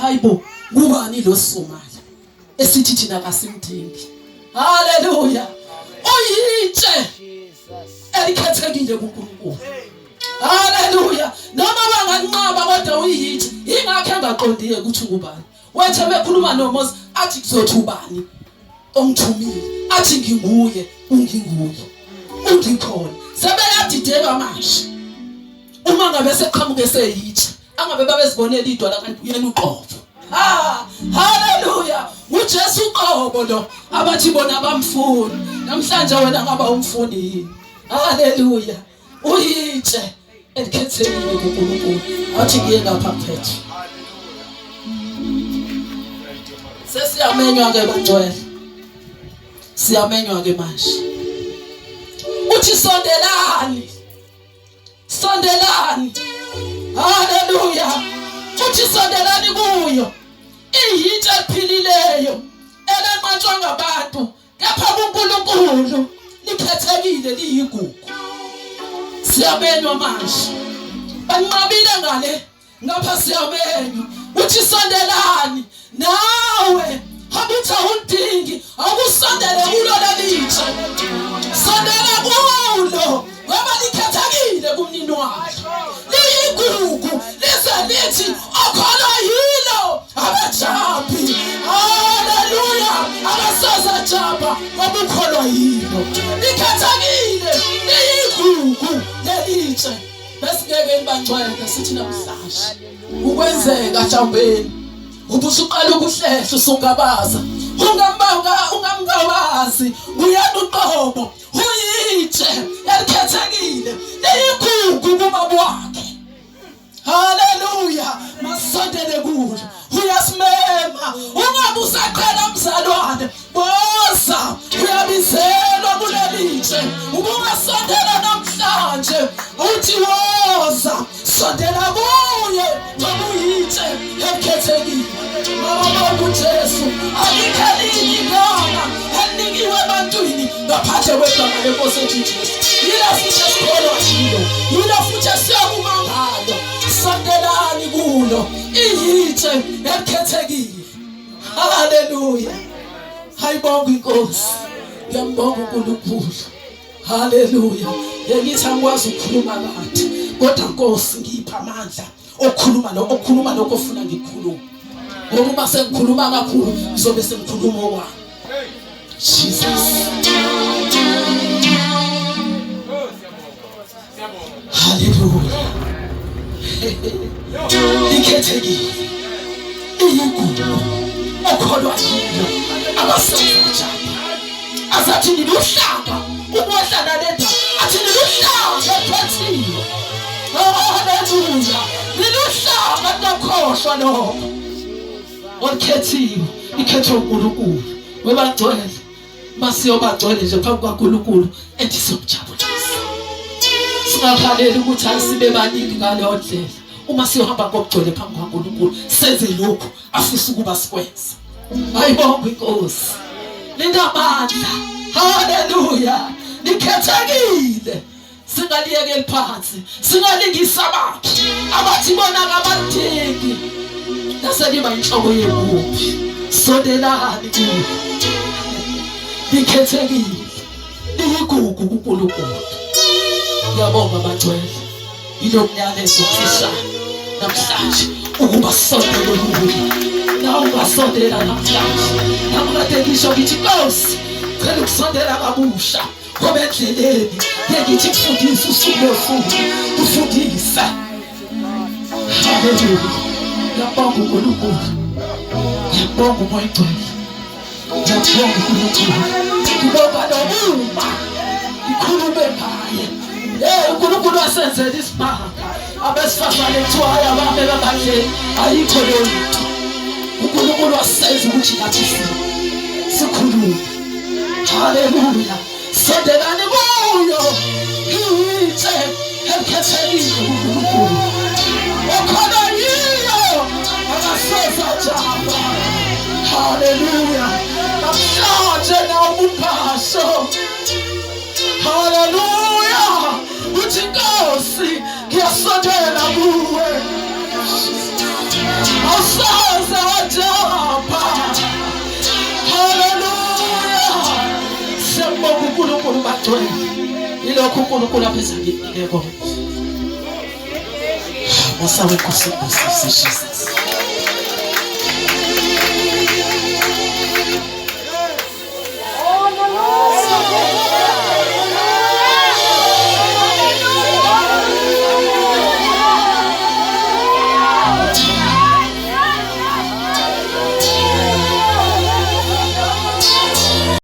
hayibo ngubani lo Somali esithi thina kasimdingi. Haleluya. Uyitshe elikhethekile kuNkulunkulu. Haleluya. Noma banganqaba kodwa uyitshe ingakho engaqondiye ukuthi ngubani. Wethe bekhuluma noMoses athi kuzothi ubani ongithumile, athi nginguye, unginguye, ungikhona. Sebeyadideka manje. Uma ngabe seqhamuke seyitshe angabe babezibonela idwala kanti uyena uqobo. Haleluya. uJesu uqobo lo abathi bona bamfuni. Namhlanje wena ngaba umfuni yini? Haleluya. Uyitshe elikhethekile kuNkulunkulu. Athi kuye ngapha phethe. Sesiyamenywa ke bangcwele. Siyamenywa ke manje. Uthi sondelani. Sondelani. Haleluya. Uthi sondelani kuyo. Iyitshe ephilileyo elenqatshwa ngabantu kepha kuNkulunkulu likhethekile liyigugu. Siyamenywa manje. Banqabile ngale ngapha siyamenywa. Uthi sondelani nawe habutha undingi akusondele kulo lelitshe. Sondela kulo ngoba likhethekile kumnini wakhe. Liyigugu lise lithi okhona yilo abajabi. Haleluya. Abasaza jaba ngoba ukholwa yilo. Likhethekile liyigugu lelitshe. Besingeke nibangcwele sithi namhlanje ukwenzeka Jambeni ubusuqala ukuhlehla usungabaza ungamkawazi uyena uqobo uyitshe elikhethekile liyigugu kubaba wakhe. Haleluya. Masondele kulo uyasimema ungabe usaqala mzalwane boza uyabizelwa kulelitshe. Ubungasondela namhlanje uthi woza sondela kuye ngoba uyitshe elikhethekile. Ngoba uJesu alikhalini igama elikiwe ebantwini ngaphandle kwegama lenkosi ethu uJesu. Yila futhi esikholwa yilo, yila futhi esiyakumangalo. Sondelani kulo iyitshe elikhethekile. Haleluya. Hayibonga inkosi. Ngiyambonga uNkulunkulu. Haleluya. Ngithi angikwazi ukukhuluma kathi kodwa Nkosi ngipha amandla okukhuluma lokho ofuna ngikhulume. Ngoba sengikhuluma kakhulu ngizobe sengikhuluma okwami. Jesus. Haleluya. Likhethekile iyigugu okholwa yilo abasaza azathi niluhlanga ubohlala lenda athi niluhlanga ephethiwe. Haleluya. Niluhlanga nokhohlwa lokho okhethiwe ikhethwa uNkulunkulu. Webangcwele masiyobangcwele nje phambi kwaNkulunkulu ethi somjabulisa. Singakhaleli ukuthi asibe baningi ngaleyo ndlela. Uma siyohamba ngokugcwele phambi kwaNkulunkulu senze lokho afisa ukuba sikwenze. Hayibonga inkosi. Linamandla. Haleluya. Likhethekile. Singaliyekeli phansi. Singalingisa abathi bona ngabadingi. Naseliba inhloko yebuphi. Sondelani kuyo. Likhethekile. Liyigugu kuNkulunkulu. Ngiyabonga bangcwele. Yilo myalezo ofishana namhlanje ukuba sondele kuye. Na ungasondela namhlanje. Namkade ngisho ngithi Nkosi cela ukusondela kabusha ngoba endleleni ngithi kufundisa usuku losuku ufundisa. Haleluya. Ngiyabonga uNkulunkulu. Ngiyabonga uMoya Ngcwele. Ngiyabonga uNkulunkulu. Ngibonga noma ngikhulume ngaye. uNkulunkulu wasenzela isimanga. Abesifazane ethiwayo abame bebandleni ayikho leyo nto. uNkulunkulu wasenza ukuthi nathi sikhulume. Haleluya. Sondelani kuyo iyitshe elikhethekile uNkulunkulu. Okhona yilo akasoza jaba. Haleluya. Namhlanje nawo uphasho. Haleluya. Uthi Nkosi ngiyasondela kuwe. Awusoze ogcwele. Yilokho uNkulunkulu aphethe nginike kona. Musa wekhosi Jesus.